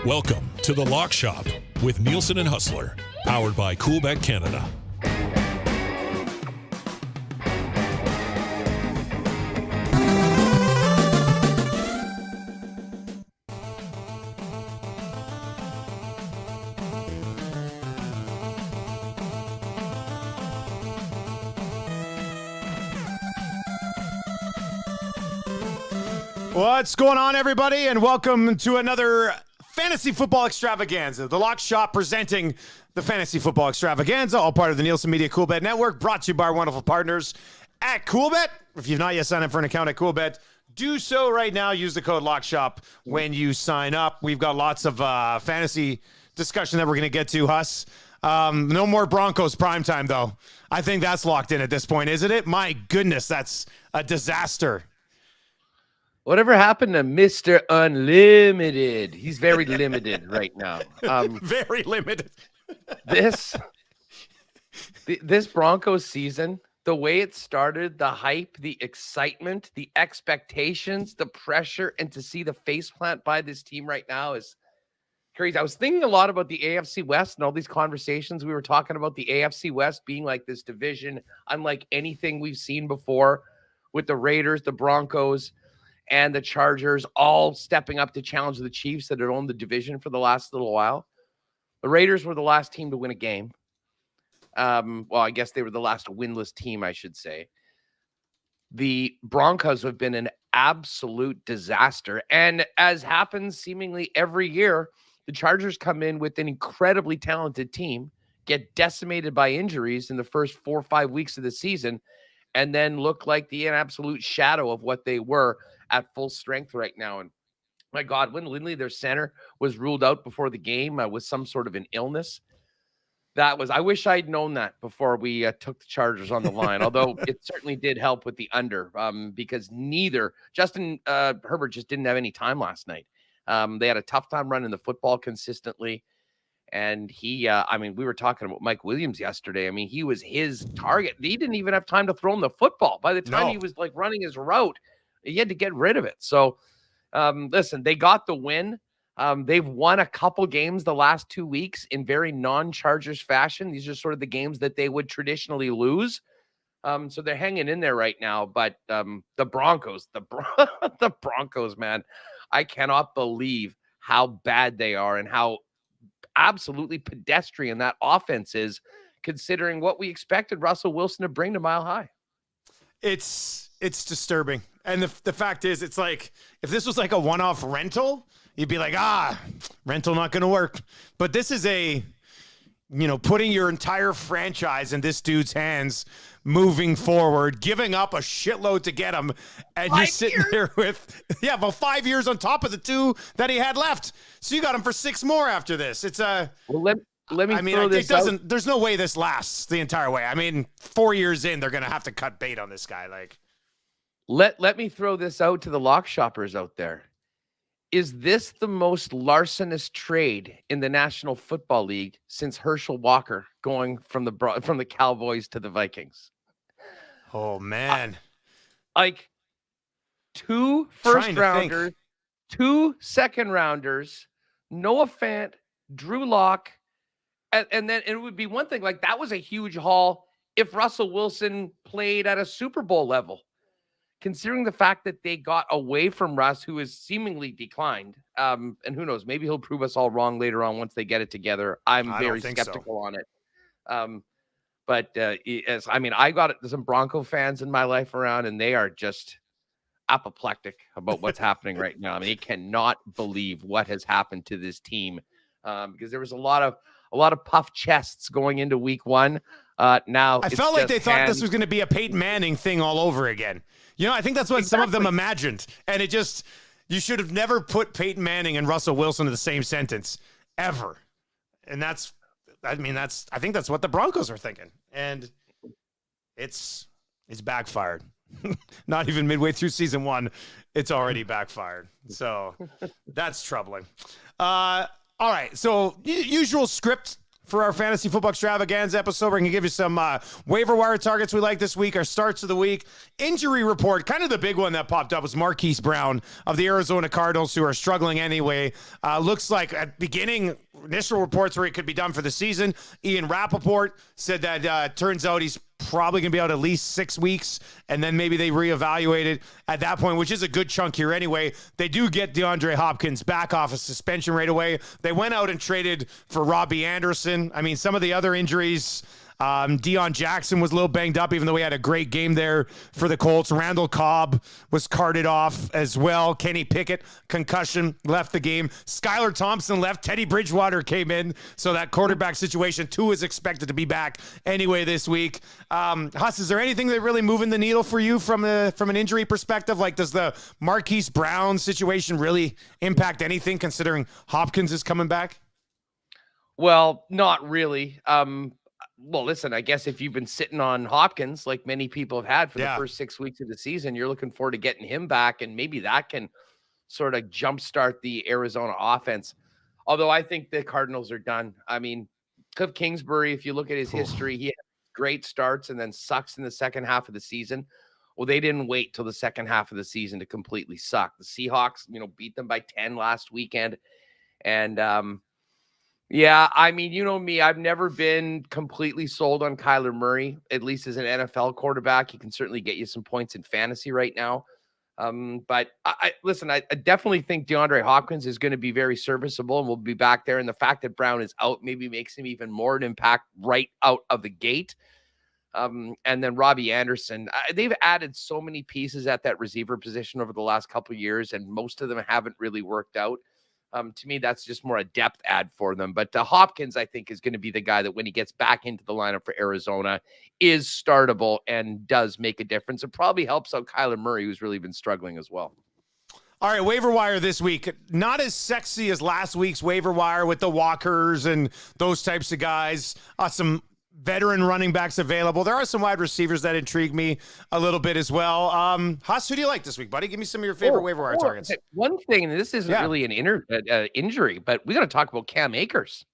Welcome to The Lock Shop with Nielsen and Hustler, powered by Coolbet Canada. What's going on, everybody, and welcome to another Fantasy Football Extravaganza. The Lock Shop presenting the Fantasy Football Extravaganza, all part of the Nielsen Media Coolbet Network, brought to you by our wonderful partners at Coolbet. If you've not yet signed up for an account at Coolbet, do so right now. Use the code LOCKSHOP when you sign up. We've got lots of fantasy discussion that we're going to get to, Huss. No more Broncos primetime, though. I think that's locked in at this point, isn't it? My goodness, that's a disaster. Whatever happened to Mr. Unlimited? He's very limited right now. Very limited. This Broncos season, the way it started, the hype, the excitement, the expectations, the pressure, and to see the faceplant by this team right now is crazy. I was thinking a lot about the AFC West and all these conversations. We were talking about the AFC West being like this division, unlike anything we've seen before, with the Raiders, the Broncos, and the Chargers all stepping up to challenge the Chiefs that had owned the division for the last little while. The Raiders were the last team to win a game. Well, I guess they were the last winless team, I should say. The Broncos have been an absolute disaster. And as happens seemingly every year, the Chargers come in with an incredibly talented team, get decimated by injuries in the first 4 or 5 weeks of the season, and then look like the absolute shadow of what they were at full strength right now. And my God, when Lindley, their center, was ruled out before the game with some sort of an illness, I wish I'd known that before we took the Chargers on the line, although it certainly did help with the under because Justin Herbert just didn't have any time last night. They had a tough time running the football consistently. And we were talking about Mike Williams yesterday. I mean, he was his target. He didn't even have time to throw him the football. By the time he was like running his route, he had to get rid of it. So, listen, they got the win. They've won a couple games the last 2 weeks in very non-Chargers fashion. These are sort of the games that they would traditionally lose. So they're hanging in there right now. But the Broncos, the Broncos, man, I cannot believe how bad they are and how absolutely pedestrian that offense is, considering what we expected Russell Wilson to bring to Mile High. It's disturbing. And the fact is, it's like, if this was like a one-off rental, you'd be like, rental not going to work. But this is putting your entire franchise in this dude's hands, moving forward, giving up a shitload to get him, and you're sitting there with, about 5 years on top of the 2 that he had left. So you got him for 6 more after this. It's a... Well, let me throw this out. There's no way this lasts the entire way. I mean, 4 years in, they're going to have to cut bait on this guy. Like, Let me throw this out to the lock shoppers out there. Is this the most larcenous trade in the National Football League since Herschel Walker going from the Cowboys to the Vikings? Oh, man. 2 first-rounders, 2 second-rounders, Noah Fant, Drew Lock, and then it would be one thing. Like, that was a huge haul if Russell Wilson played at a Super Bowl level. Considering the fact that they got away from Russ, who has seemingly declined, and who knows, maybe he'll prove us all wrong later on once they get it together. I'm very skeptical on it. I got some Bronco fans in my life around, and they are just apoplectic about what's happening right now. I mean, they cannot believe what has happened to this team because there was a lot of puff chests going into week 1. Now I felt like they thought this was going to be a Peyton Manning thing all over again. I think that's what some of them imagined. And you should have never put Peyton Manning and Russell Wilson in the same sentence ever. And I think that's what the Broncos are thinking. And it's backfired. Not even midway through season 1, it's already backfired. So that's troubling. All right. So usual script for our fantasy football extravaganza episode. We're going to give you some waiver wire targets we like this week, our starts of the week. Injury report, kind of the big one that popped up was Marquis Brown of the Arizona Cardinals, who are struggling anyway. Looks like at beginning, initial reports where he could be done for the season. Ian Rappaport said that turns out he's probably going to be out at least 6 weeks, and then maybe they reevaluate it at that point, which is a good chunk here anyway. They do get DeAndre Hopkins back off a suspension right away. They went out and traded for Robbie Anderson. I mean, some of the other injuries, Deion Jackson was a little banged up, even though he had a great game there for the Colts. Randall Cobb was carted off as well. Kenny Pickett, concussion, left the game. Skylar Thompson left. Teddy Bridgewater came in. So that quarterback situation, too, is expected to be back anyway this week. Huss, is there anything that really moving the needle for you from an injury perspective? Like, does the Marquise Brown situation really impact anything, considering Hopkins is coming back? Well, not really. Well, listen, I guess if you've been sitting on Hopkins, like many people have had for the first 6 weeks of the season, you're looking forward to getting him back, and maybe that can sort of jumpstart the Arizona offense. Although I think the Cardinals are done. I mean, Cliff Kingsbury, if you look at his history, he had great starts and then sucks in the second half of the season. Well, they didn't wait till the second half of the season to completely suck. The Seahawks, beat them by 10 last weekend. And, yeah, I mean, you know me, I've never been completely sold on Kyler Murray, at least as an NFL quarterback. He can certainly get you some points in fantasy right now. But listen, I definitely think DeAndre Hopkins is going to be very serviceable and will be back there. And the fact that Brown is out maybe makes him even more an impact right out of the gate. And then Robbie Anderson, they've added so many pieces at that receiver position over the last couple of years, and most of them haven't really worked out. To me, that's just more a depth add for them. But Hopkins, I think, is going to be the guy that when he gets back into the lineup for Arizona is startable and does make a difference. It probably helps out Kyler Murray, who's really been struggling as well. All right, waiver wire this week. Not as sexy as last week's waiver wire with the Walkers and those types of guys. Some veteran running backs available. There are some wide receivers that intrigue me a little bit as well. Huss, who do you like this week, buddy? Give me some of your favorite waiver wire targets. One thing, and this isn't really an injury, but we got to talk about Cam Akers.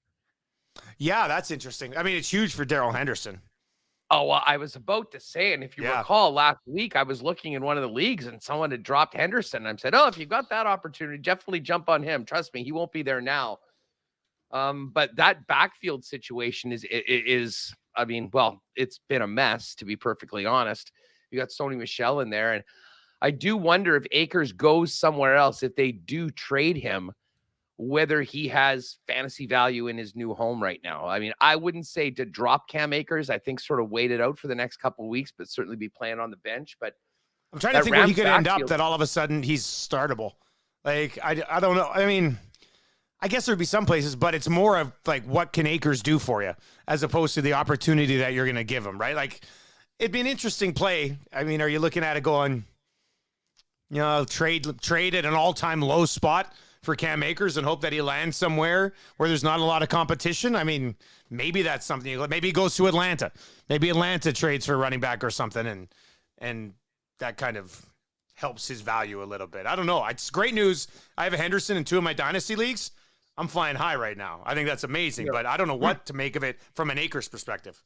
Yeah, that's interesting. I mean, it's huge for Darrell Henderson. Oh, well, I was about to say, and if you recall, last week I was looking in one of the leagues and someone had dropped Henderson. I said, if you've got that opportunity, definitely jump on him. Trust me, he won't be there now. But that backfield situation is, I mean, well, it's been a mess, to be perfectly honest. You got Sony Michel in there, and I do wonder if Akers goes somewhere else, if they do trade him, whether he has fantasy value in his new home right now. I mean, I wouldn't say to drop Cam Akers. I think sort of wait it out for the next couple of weeks, but certainly be playing on the bench. But I'm trying to think where he could end up that all of a sudden he's startable. Like, I don't know. I mean, I guess there'd be some places, but it's more of like, what can Akers do for you as opposed to the opportunity that you're going to give him, right? Like, it'd be an interesting play. I mean, are you looking at it going, trade at an all-time low spot for Cam Akers and hope that he lands somewhere where there's not a lot of competition? I mean, maybe that's something. Maybe he goes to Atlanta. Maybe Atlanta trades for a running back or something, and that kind of helps his value a little bit. I don't know. It's great news. I have a Henderson in 2 of my dynasty leagues. I'm flying high right now. I think that's amazing, but I don't know what to make of it from an Akers perspective.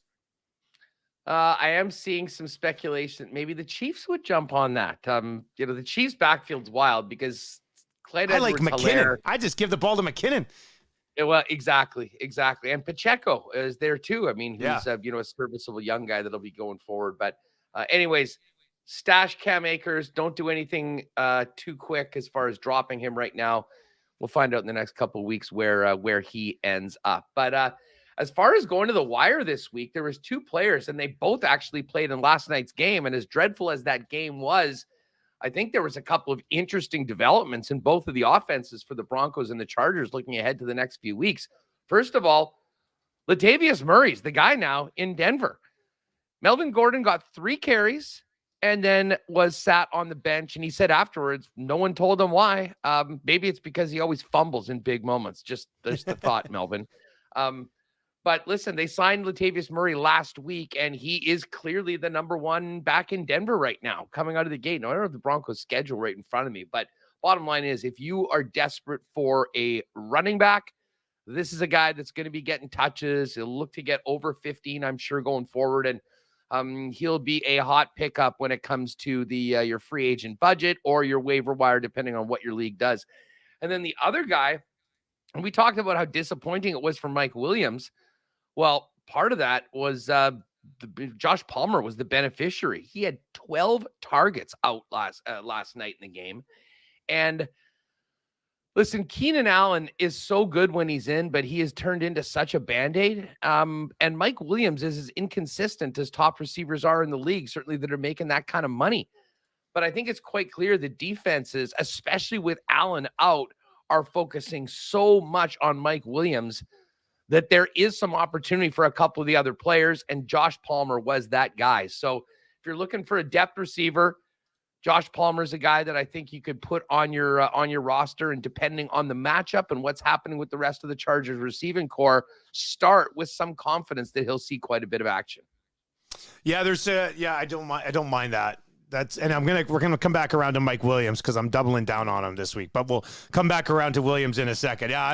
I am seeing some speculation. Maybe the Chiefs would jump on that. The Chiefs backfield's wild because Clyde Edwards, I like McKinnon. I just give the ball to McKinnon. Yeah, well, exactly. And Pacheco is there too. I mean, he's a serviceable young guy that'll be going forward. But anyways, stash Cam Akers. Don't do anything too quick as far as dropping him right now. We'll find out in the next couple of weeks where he ends up. But as far as going to the wire this week, there was 2 players, and they both actually played in last night's game. And as dreadful as that game was, I think there was a couple of interesting developments in both of the offenses for the Broncos and the Chargers looking ahead to the next few weeks. First of all, Latavius Murray's the guy now in Denver. Melvin Gordon got 3 carries and then was sat on the bench. And he said afterwards, no one told him why. Maybe it's because he always fumbles in big moments. Just there's the thought, Melvin. But listen, they signed Latavius Murray last week, and he is clearly the number 1 back in Denver right now, coming out of the gate. Now, I don't have the Broncos schedule right in front of me, but bottom line is, if you are desperate for a running back, This is a guy that's going to be getting touches. He'll look to get over 15, I'm sure, going forward. And he'll be a hot pickup when it comes to the your free agent budget or your waiver wire, depending on what your league does. And then the other guy, and we talked about how disappointing it was for Mike Williams. Well, part of that was Josh Palmer was the beneficiary. He had 12 targets out last night in the game. And listen, Keenan Allen is so good when he's in, but he has turned into such a Band-Aid. And Mike Williams is as inconsistent as top receivers are in the league, certainly that are making that kind of money. But I think it's quite clear the defenses, especially with Allen out, are focusing so much on Mike Williams that there is some opportunity for a couple of the other players, and Josh Palmer was that guy. So if you're looking for a depth receiver, Josh Palmer is a guy that I think you could put on your roster, and depending on the matchup and what's happening with the rest of the Chargers receiving core, start with some confidence that he'll see quite a bit of action. Yeah, I don't mind that. We're gonna come back around to Mike Williams because I'm doubling down on him this week. But we'll come back around to Williams in a second. Yeah,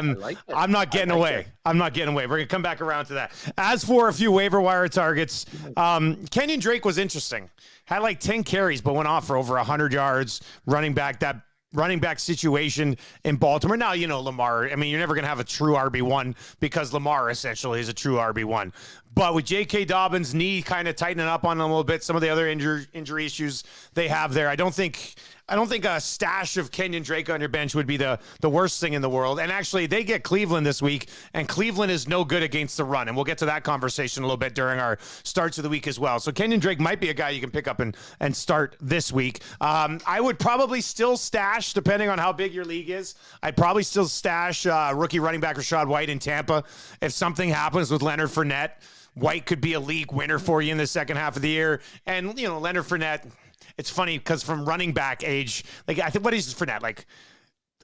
I'm not getting away. I'm not getting away. We're gonna come back around to that. As for a few waiver wire targets, Kenyon Drake was interesting. Had like 10 carries, but went off for over 100 yards. Running back situation in Baltimore. Now, Lamar, I mean, you're never going to have a true RB1 because Lamar essentially is a true RB1. But with J.K. Dobbins' knee kind of tightening up on him a little bit, some of the other injury issues they have there, I don't think a stash of Kenyon Drake on your bench would be the worst thing in the world. And actually, they get Cleveland this week, and Cleveland is no good against the run. And we'll get to that conversation a little bit during our starts of the week as well. So Kenyon Drake might be a guy you can pick up and start this week. I would probably still stash, depending on how big your league is, I'd probably still stash rookie running back Rashad White in Tampa. If something happens with Leonard Fournette, White could be a league winner for you in the second half of the year. And, Leonard Fournette, it's funny because from running back age, like I think what is Fournette? Like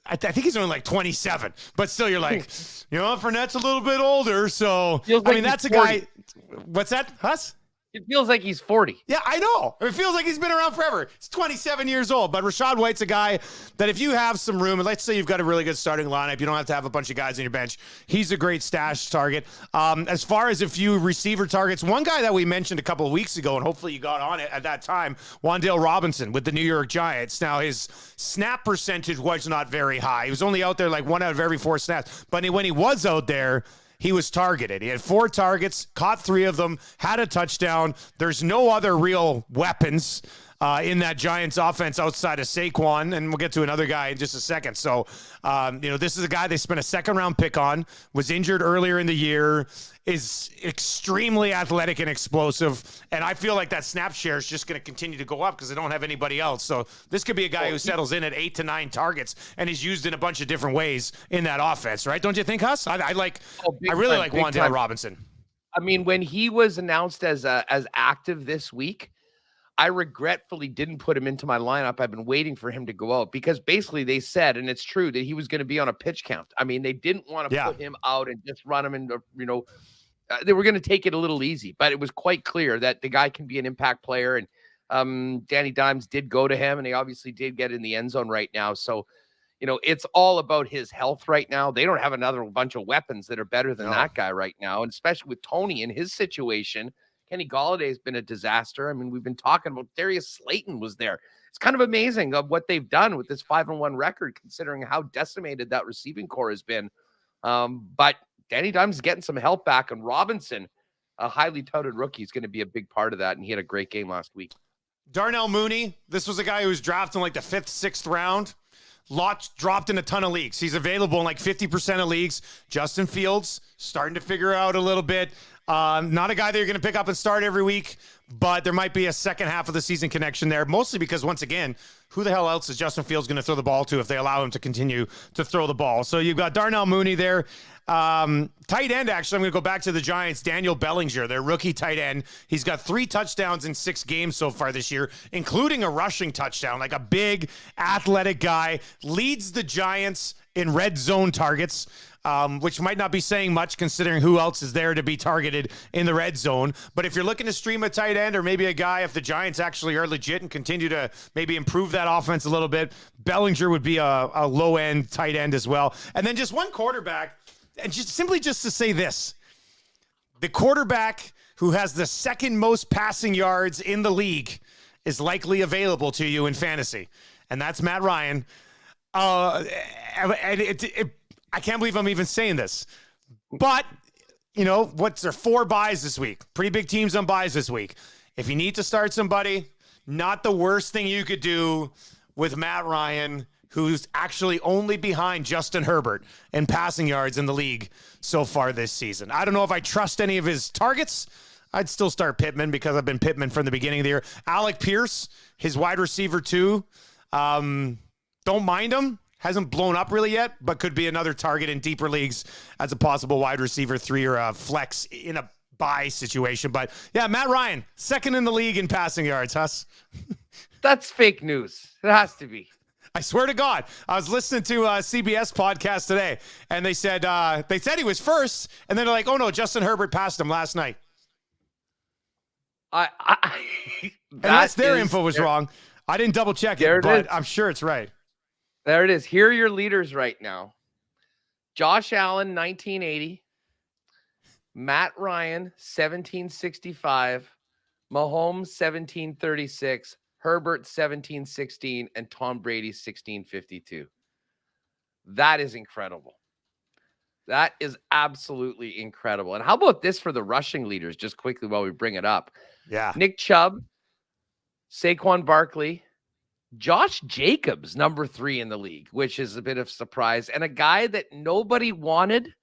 I think he's only like 27, but still you're like, Fournette's a little bit older. So that's a guy. What's that, Huss? It feels like he's 40. Yeah, I know. It feels like he's been around forever. He's 27 years old. But Rashad White's a guy that if you have some room, and let's say you've got a really good starting lineup, you don't have to have a bunch of guys on your bench, he's a great stash target. As far as a few receiver targets, one guy that we mentioned a couple of weeks ago, and hopefully you got on it at that time, Wan'Dale Robinson with the New York Giants. Now, his snap percentage was not very high. He was only out there like 1 out of every 4 snaps. But when he was out there, he was targeted. He had 4 targets, caught 3 of them, had a touchdown. There's no other real weapons in that Giants offense outside of Saquon, and we'll get to another guy in just a second. So, this is a guy they spent a second-round pick on, was injured earlier in the year, is extremely athletic and explosive, and I feel like that snap share is just going to continue to go up because they don't have anybody else. So this could be a guy who settles in at 8 to 9 targets and is used in a bunch of different ways in that offense, right? Don't you think, Huss? I really like Wan'Dale Robinson. I mean, when he was announced as active this week, I regretfully didn't put him into my lineup. I've been waiting for him to go out because basically they said, and it's true, that he was going to be on a pitch count. I mean, they didn't want to put him out and just run him into, they were going to take it a little easy, but it was quite clear that the guy can be an impact player. And Danny Dimes did go to him, and he obviously did get in the end zone right now. So, it's all about his health right now. They don't have another bunch of weapons that are better than that guy right now. And especially with Tony in his situation, Kenny Golladay has been a disaster. I mean, we've been talking about Darius Slayton was there. It's kind of amazing of what they've done with this 5-1 record, considering how decimated that receiving core has been. But Danny Dimes is getting some help back, and Robinson, a highly touted rookie, is going to be a big part of that. And he had a great game last week. Darnell Mooney, this was a guy who was drafted in like the 5th, 6th round. Lots dropped in a ton of leagues. He's available in like 50% of leagues. Justin Fields starting to figure out a little bit. Not a guy that you're going to pick up and start every week, but there might be a second half of the season connection there, mostly because, once again, who the hell else is Justin Fields going to throw the ball to if they allow him to continue to throw the ball? So you've got Darnell Mooney there. Tight end, actually, I'm going to go back to the Giants, Daniel Bellinger, their rookie tight end. He's got 3 touchdowns in 6 games so far this year, including a rushing touchdown, like a big athletic guy, leads the Giants in red zone targets. Which might not be saying much considering who else is there to be targeted in the red zone. But if you're looking to stream a tight end or maybe a guy, if the Giants actually are legit and continue to maybe improve that offense a little bit, Bellinger would be a low-end tight end as well. And then just one quarterback And just to say this, the quarterback who has the second most passing yards in the league is likely available to you in fantasy, and that's Matt Ryan. And I can't believe I'm even saying this, but what's there 4 buys this week? Pretty big teams on buys this week. If you need to start somebody, not the worst thing you could do with Matt Ryan, who's actually only behind Justin Herbert in passing yards in the league so far this season. I don't know if I trust any of his targets. I'd still start Pittman because I've been Pittman from the beginning of the year. Alec Pierce, his wide receiver too. Don't mind him. Hasn't blown up really yet, but could be another target in deeper leagues as a possible wide receiver 3 or a flex in a buy situation. But yeah, Matt Ryan, second in the league in passing yards, Huss. That's fake news. It has to be. I swear to God, I was listening to a CBS podcast today, and they said he was first, and then they're like, oh no, Justin Herbert passed him last night. Unless their info was wrong. I didn't double check it, but I'm sure it's right. There it is. Here are your leaders right now. Josh Allen, 1980. Matt Ryan, 1765. Mahomes, 1736. Herbert, 1716. And Tom Brady, 1652. That is incredible. That is absolutely incredible. And how about this for the rushing leaders, just quickly while we bring it up? Yeah. Nick Chubb, Saquon Barkley, Josh Jacobs, number 3 in the league, which is a bit of a surprise. And a guy that nobody wanted.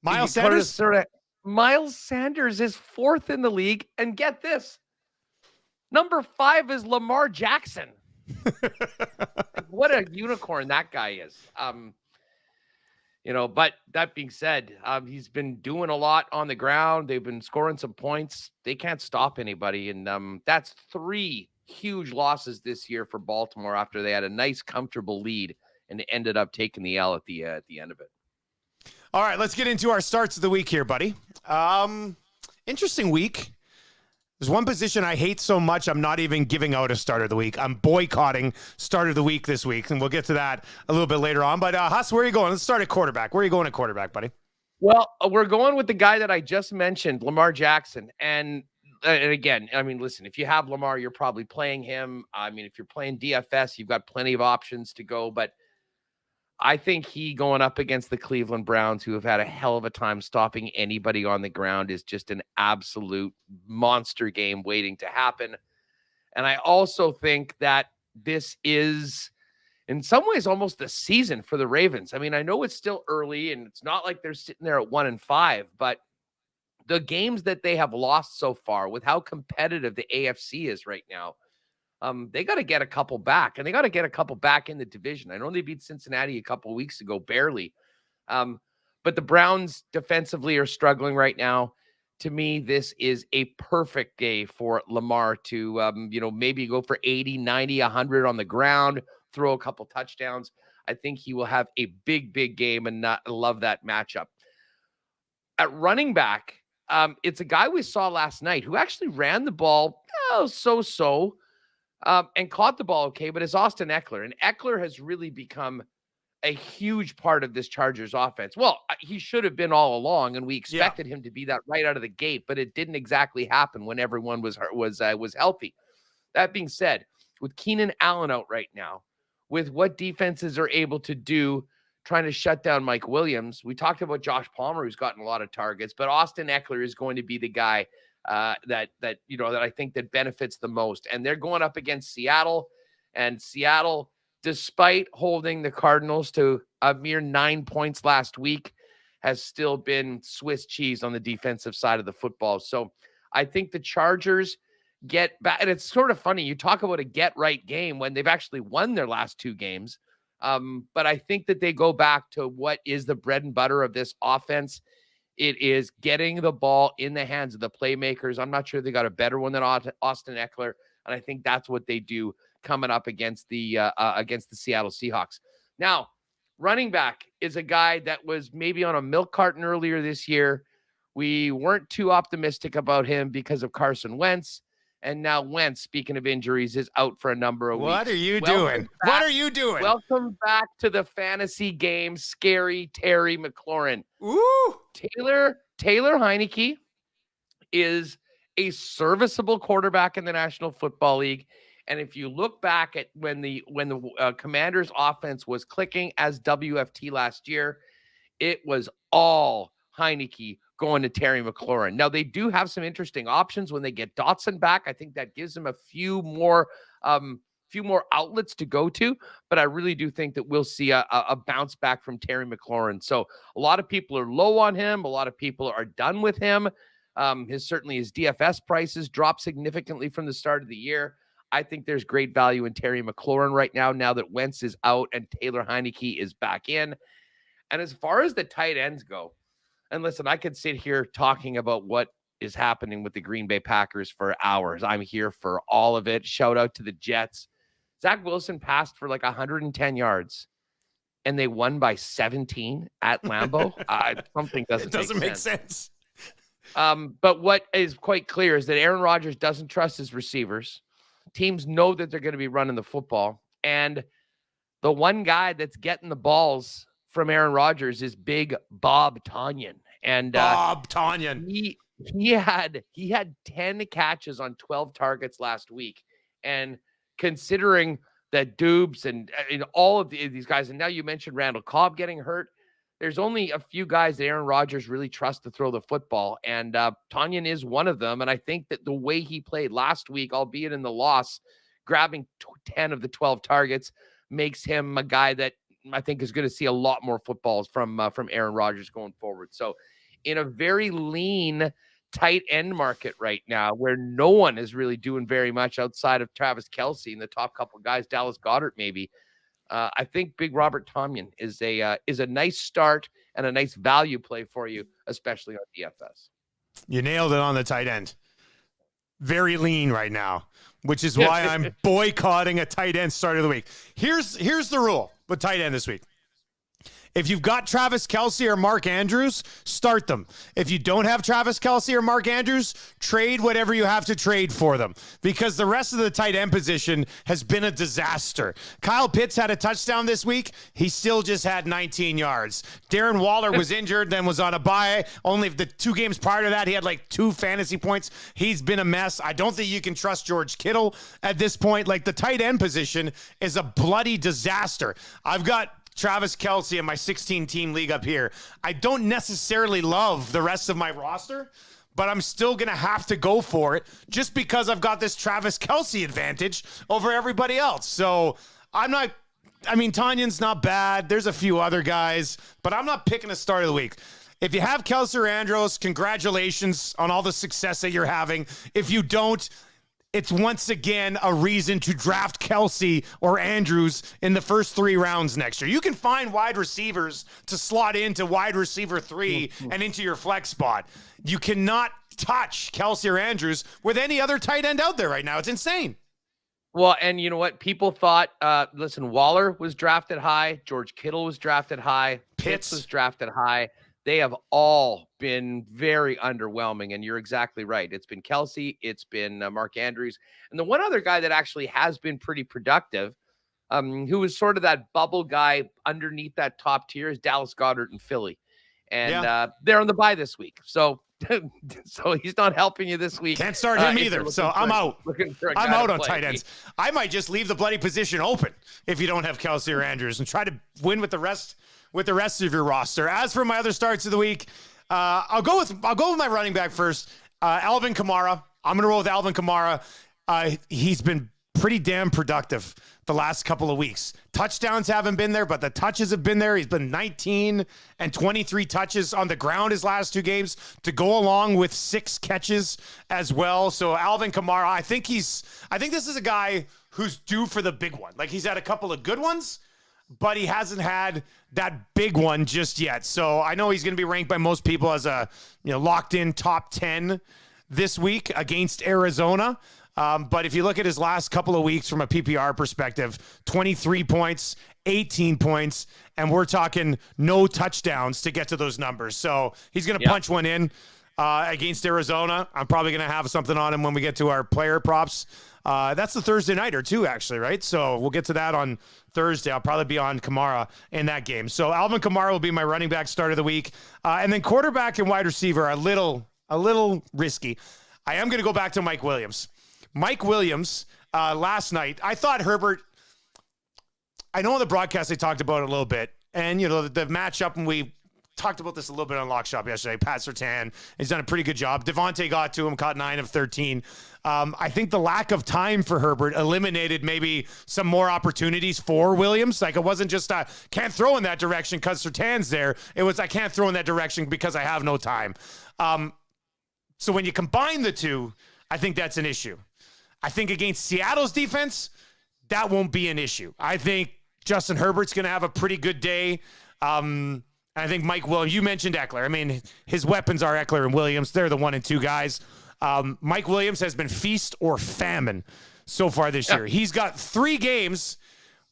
Miles Sanders? Miles Sanders is 4th in the league. And get this. Number 5 is Lamar Jackson. What a unicorn that guy is. But that being said, he's been doing a lot on the ground. They've been scoring some points. They can't stop anybody. And that's 3 huge losses this year for Baltimore after they had a nice, comfortable lead and ended up taking the L at the end of it. All right, let's get into our starts of the week here, buddy. Interesting week. There's one position I hate so much, I'm not even giving out a start of the week. I'm boycotting start of the week this week, and we'll get to that a little bit later on. But, Huss, where are you going? Let's start at quarterback. Where are you going at quarterback, buddy? Well, we're going with the guy that I just mentioned, Lamar Jackson. And again, I mean, listen, if you have Lamar, you're probably playing him. I mean, if you're playing DFS, you've got plenty of options to go. But I think he going up against the Cleveland Browns, who have had a hell of a time stopping anybody on the ground, is just an absolute monster game waiting to happen. And I also think that this is, in some ways, almost the season for the Ravens. I mean, I know it's still early, and it's not like they're sitting there at 1-5, but the games that they have lost so far, with how competitive the AFC is right now, they got to get a couple back, and they got to get a couple back in the division. I know they beat Cincinnati a couple of weeks ago, barely. But the Browns defensively are struggling right now. To me, this is a perfect day for Lamar to, maybe go for 80, 90, 100 on the ground, throw a couple touchdowns. I think he will have a big, big game, and love that matchup. At running back, it's a guy we saw last night who actually ran the ball so-so. And caught the ball okay, but it's Austin Eckler. And Eckler has really become a huge part of this Chargers offense. Well, he should have been all along, and we expected him to be that right out of the gate, but it didn't exactly happen when everyone was healthy. That being said, with Keenan Allen out right now, with what defenses are able to do trying to shut down Mike Williams, we talked about Josh Palmer, who's gotten a lot of targets, but Austin Eckler is going to be the guy that I think that benefits the most. And they're going up against Seattle, and Seattle, despite holding the Cardinals to a mere 9 points last week, has still been Swiss cheese on the defensive side of the football. So I think the Chargers get back, and it's sort of funny. You talk about a get right game when they've actually won their last 2 games. But I think that they go back to what is the bread and butter of this offense. It is getting the ball in the hands of the playmakers. I'm not sure they got a better one than Austin Eckler, and I think that's what they do coming up against the Seattle Seahawks. Now, running back is a guy that was maybe on a milk carton earlier this year. We weren't too optimistic about him because of Carson Wentz. And now Wentz, speaking of injuries, is out for a number of weeks. What are you doing? What are you doing? Welcome back to the fantasy game, scary Terry McLaurin. Ooh. Taylor Heineke is a serviceable quarterback in the National Football League. And if you look back at when the Commanders' offense was clicking as WFT last year, it was all Heineke going to Terry McLaurin. Now, they do have some interesting options when they get Dotson back. I think that gives them a few more outlets to go to, but I really do think that we'll see a bounce back from Terry McLaurin. So a lot of people are low on him. A lot of people are done with him. His DFS prices dropped significantly from the start of the year. I think there's great value in Terry McLaurin right now that Wentz is out and Taylor Heineke is back in. And as far as the tight ends go, and listen, I could sit here talking about what is happening with the Green Bay Packers for hours. I'm here for all of it. Shout out to the Jets. Zach Wilson passed for like 110 yards, and they won by 17 at Lambeau. Something doesn't make sense. But what is quite clear is that Aaron Rodgers doesn't trust his receivers. Teams know that they're going to be running the football. And the one guy that's getting the balls from Aaron Rodgers is big Bob Tonyan. And Bob Tonyan. He had 10 catches on 12 targets last week. And considering that Dubes and all of these guys, and now you mentioned Randall Cobb getting hurt, there's only a few guys that Aaron Rodgers really trusts to throw the football, and Tonyan is one of them. And I think that the way he played last week, albeit in the loss, grabbing 10 of the 12 targets, makes him a guy that I think is going to see a lot more footballs from Aaron Rodgers going forward. So in a very lean, tight end market right now, where no one is really doing very much outside of Travis Kelce and the top couple of guys, Dallas Goedert maybe, I think Big Robert Tonyan is a nice start and a nice value play for you, especially on DFS. You nailed it on the tight end. Very lean right now, which is why I'm boycotting a tight end start of the week. Here's the rule with tight end this week. If you've got Travis Kelce or Mark Andrews, start them. If you don't have Travis Kelce or Mark Andrews, trade whatever you have to trade for them, because the rest of the tight end position has been a disaster. Kyle Pitts had a touchdown this week. He still just had 19 yards. Darren Waller was injured, then was on a bye. Only the 2 games prior to that, he had like 2 fantasy points. He's been a mess. I don't think you can trust George Kittle at this point. Like, the tight end position is a bloody disaster. I've got Travis Kelce in my 16-team league up here. I don't necessarily love the rest of my roster, but I'm still going to have to go for it just because I've got this Travis Kelce advantage over everybody else. So Tonyan's not bad. There's a few other guys, but I'm not picking a start of the week. If you have Kelce or Andrews, congratulations on all the success that you're having. If you don't, it's once again a reason to draft Kelce or Andrews in the first 3 rounds next year. You can find wide receivers to slot into wide receiver 3 and into your flex spot. You cannot touch Kelce or Andrews with any other tight end out there right now. It's insane. Well, and you know what? People thought, Waller was drafted high. George Kittle was drafted high. Pitts was drafted high. They have all been very underwhelming, and you're exactly right. It's been Kelce, it's been Mark Andrews, and the one other guy that actually has been pretty productive, who was sort of that bubble guy underneath that top tier, is Dallas Goedert in Philly, and they're on the bye this week, so he's not helping you this week. Can't start him either, so I'm out. I'm out on tight ends. I might just leave the bloody position open if you don't have Kelce or Andrews and try to win with the rest of your roster. As for my other starts of the week, I'll go with my running back first. Alvin Kamara. I'm going to roll with Alvin Kamara. He's been pretty damn productive the last couple of weeks. Touchdowns haven't been there, but the touches have been there. He's been 19 and 23 touches on the ground his last 2 games to go along with 6 catches as well. So Alvin Kamara, I think this is a guy who's due for the big one. Like, he's had a couple of good ones, but he hasn't had that big one just yet. So I know he's going to be ranked by most people as a locked in top 10 this week against Arizona. But if you look at his last couple of weeks from a PPR perspective, 23 points, 18 points, and we're talking no touchdowns to get to those numbers. So he's going to punch one in. against Arizona. I'm probably going to have something on him when we get to our player props. That's the Thursday nighter too, actually, right? So we'll get to that on Thursday. I'll probably be on Kamara in that game. So Alvin Kamara will be my running back start of the week. And then quarterback and wide receiver are a little risky. I am going to go back to Mike Williams. Mike Williams, last night, I thought Herbert, I know on the broadcast they talked about it a little bit. And, the matchup, and we talked about this a little bit on Lock Shop yesterday. Pat Surtain, he's done a pretty good job. Devontae got to him, caught 9 of 13. I think the lack of time for Herbert eliminated maybe some more opportunities for Williams. Like, it wasn't just can't throw in that direction because Surtain's there. It was I can't throw in that direction because I have no time. So when you combine the two, I think that's an issue. I think against Seattle's defense, that won't be an issue. I think Justin Herbert's going to have a pretty good day. I think Mike Williams, you mentioned Eckler. I mean, his weapons are Eckler and Williams. They're the 1 and 2 guys. Mike Williams has been feast or famine so far this year. He's got 3 games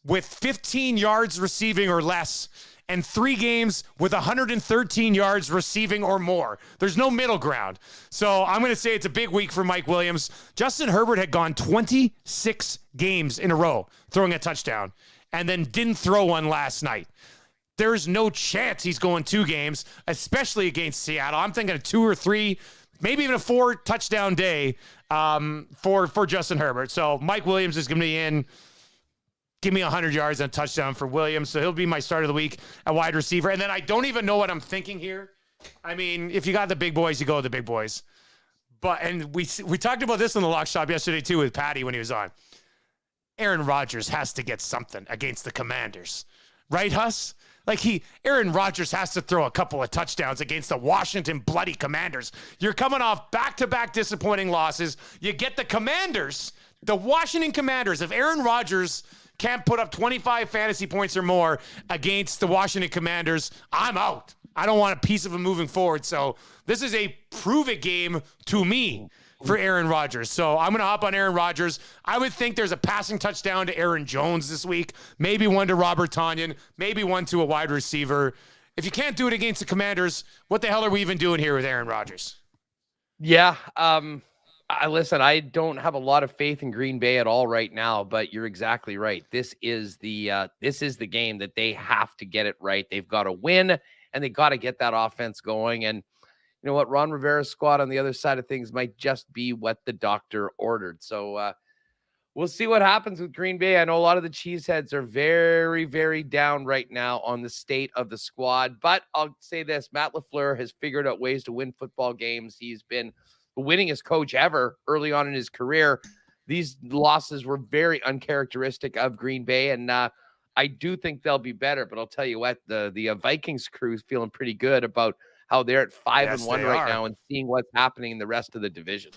with 15 yards receiving or less and 3 games with 113 yards receiving or more. There's no middle ground. So I'm going to say it's a big week for Mike Williams. Justin Herbert had gone 26 games in a row throwing a touchdown and then didn't throw one last night. There's no chance he's going 2 games, especially against Seattle. I'm thinking a 2 or 3, maybe even a 4 touchdown day for Justin Herbert. So Mike Williams is going to be in. Give me 100 yards and a touchdown for Williams. So he'll be my start of the week at wide receiver. And then I don't even know what I'm thinking here. I mean, if you got the big boys, you go with the big boys. And we talked about this in the Lock Shop yesterday too with Patty when he was on. Aaron Rodgers has to get something against the Commanders. Right, Huss? Like Aaron Rodgers has to throw a couple of touchdowns against the Washington bloody Commanders. You're coming off back-to-back disappointing losses. You get the Commanders, the Washington Commanders. If Aaron Rodgers can't put up 25 fantasy points or more against the Washington Commanders, I'm out. I don't want a piece of him moving forward. So this is a prove-it game to me for Aaron Rodgers. So I'm going to hop on Aaron Rodgers. I would think there's a passing touchdown to Aaron Jones this week, maybe one to Robert Tonyan, maybe one to a wide receiver. If you can't do it against the Commanders, what the hell are we even doing here with Aaron Rodgers? Yeah. Listen, I don't have a lot of faith in Green Bay at all right now, but you're exactly right. This is the game that they have to get it right. They've got to win, and they got to get that offense going. And you know what? Ron Rivera's squad on the other side of things might just be what the doctor ordered. So we'll see what happens with Green Bay. I know a lot of the cheeseheads are very, very down right now on the state of the squad. But I'll say this, Matt LaFleur has figured out ways to win football games. He's been the winningest coach ever early on in his career. These losses were very uncharacteristic of Green Bay, and I do think they'll be better. But I'll tell you what, the Vikings crew is feeling pretty good about how they're at 5-1 right now and seeing what's happening in the rest of the division.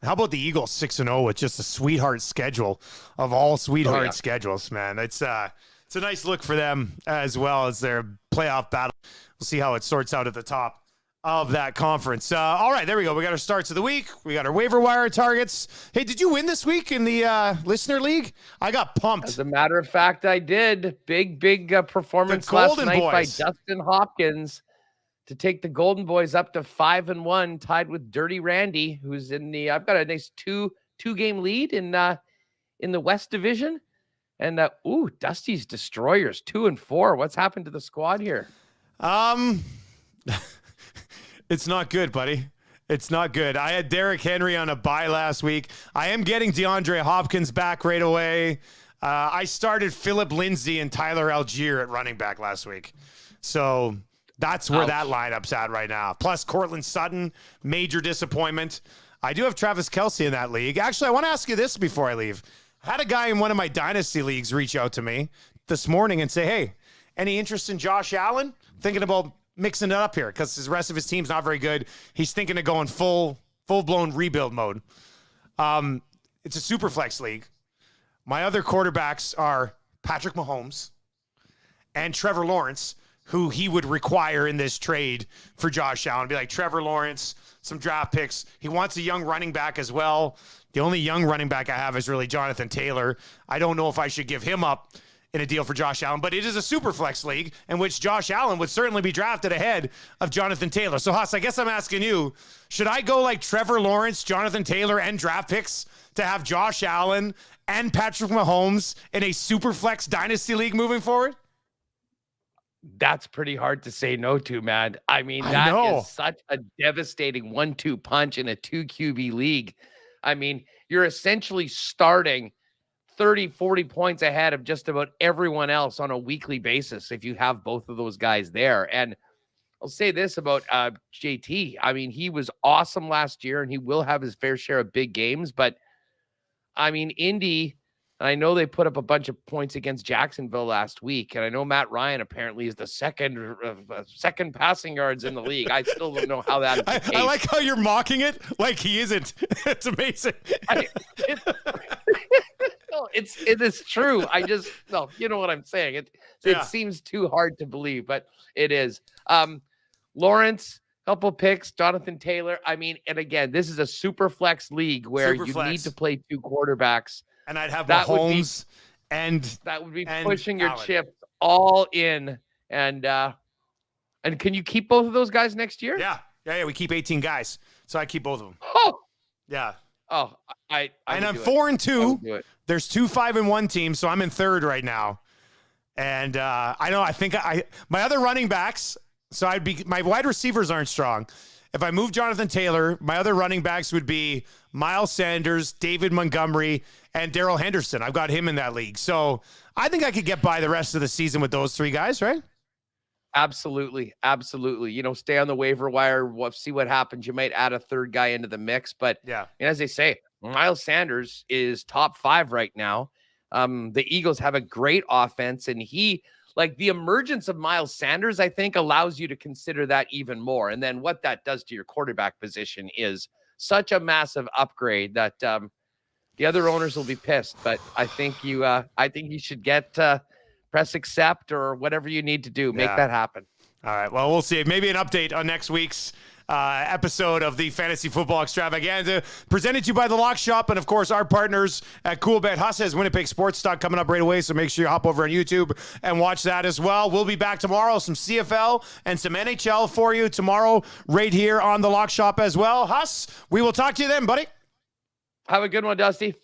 How about the Eagles 6-0 with just a sweetheart schedule of all sweetheart schedules, man? It's a nice look for them as well as their playoff battle. We'll see how it sorts out at the top of that conference. All right, there we go. We got our starts of the week. We got our waiver wire targets. Hey, did you win this week in the listener league? I got pumped. As a matter of fact, I did. Big performance last night by Dustin Hopkins to take the Golden Boys up to 5-1, tied with Dirty Randy, who's in the. I've got a nice two-game lead in the West Division, and Dusty's Destroyers 2-4. What's happened to the squad here? It's not good, buddy. It's not good. I had Derrick Henry on a bye last week. I am getting DeAndre Hopkins back right away. I started Phillip Lindsay and Tyler Algier at running back last week, so. That's where that lineup's at right now. Plus, Cortland Sutton, major disappointment. I do have Travis Kelce in that league. Actually, I want to ask you this before I leave. I had a guy in one of my dynasty leagues reach out to me this morning and say, hey, any interest in Josh Allen? Thinking about mixing it up here because the rest of his team's not very good. He's thinking of going full-blown rebuild mode. It's a super flex league. My other quarterbacks are Patrick Mahomes and Trevor Lawrence, who he would require in this trade for Josh Allen. Be like Trevor Lawrence, some draft picks. He wants a young running back as well. The only young running back I have is really Jonathan Taylor. I don't know if I should give him up in a deal for Josh Allen, but it is a super flex league in which Josh Allen would certainly be drafted ahead of Jonathan Taylor. So, Huss, I guess I'm asking you, should I go like Trevor Lawrence, Jonathan Taylor, and draft picks to have Josh Allen and Patrick Mahomes in a super flex dynasty league moving forward? That's pretty hard to say no to, man. I mean, that is such a devastating 1-2 punch in a 2 QB league. I mean, you're essentially starting 30, 40 points ahead of just about everyone else on a weekly basis if you have both of those guys there. And I'll say this about JT. I mean, he was awesome last year, and he will have his fair share of big games. But, I mean, Indy, I know they put up a bunch of points against Jacksonville last week, and I know Matt Ryan apparently is the second passing yards in the league. I still don't know how that is the case. I like how you're mocking it like he isn't. It's amazing. It is true. You know what I'm saying. It seems too hard to believe, but it is. Lawrence, couple picks, Jonathan Taylor. I mean, and again, this is a super flex league where you need to play 2 quarterbacks. And I'd have Mahomes and that would be pushing your chips all in. And can you keep both of those guys next year? Yeah. We keep 18 guys, so I keep both of them. Oh, yeah. Oh, I'm 4-2. There's 2 5-1 teams, so I'm in third right now. And I think my other running backs. So my wide receivers aren't strong. If I move Jonathan Taylor, my other running backs would be Miles Sanders, David Montgomery, and Darrell Henderson. I've got him in that league. So I think I could get by the rest of the season with those 3 guys, right? Absolutely. Absolutely. Stay on the waiver wire. We'll see what happens. You might add a third guy into the mix. But and as they say, Miles Sanders is top 5 right now. The Eagles have a great offense, and the emergence of Miles Sanders, I think, allows you to consider that even more. And then what that does to your quarterback position is such a massive upgrade that the other owners will be pissed. But I think you should get press accept or whatever you need to do. Make that happen. All right. Well, we'll see. Maybe an update on next week's episode of the Fantasy Football Extravaganza, presented to you by The Lock Shop and, of course, our partners at Coolbet. Huss has Winnipeg Sports Stock coming up right away, so make sure you hop over on YouTube and watch that as well. We'll be back tomorrow, some CFL and some NHL for you tomorrow right here on The Lock Shop as well. Huss, we will talk to you then, buddy. Have a good one, Dusty.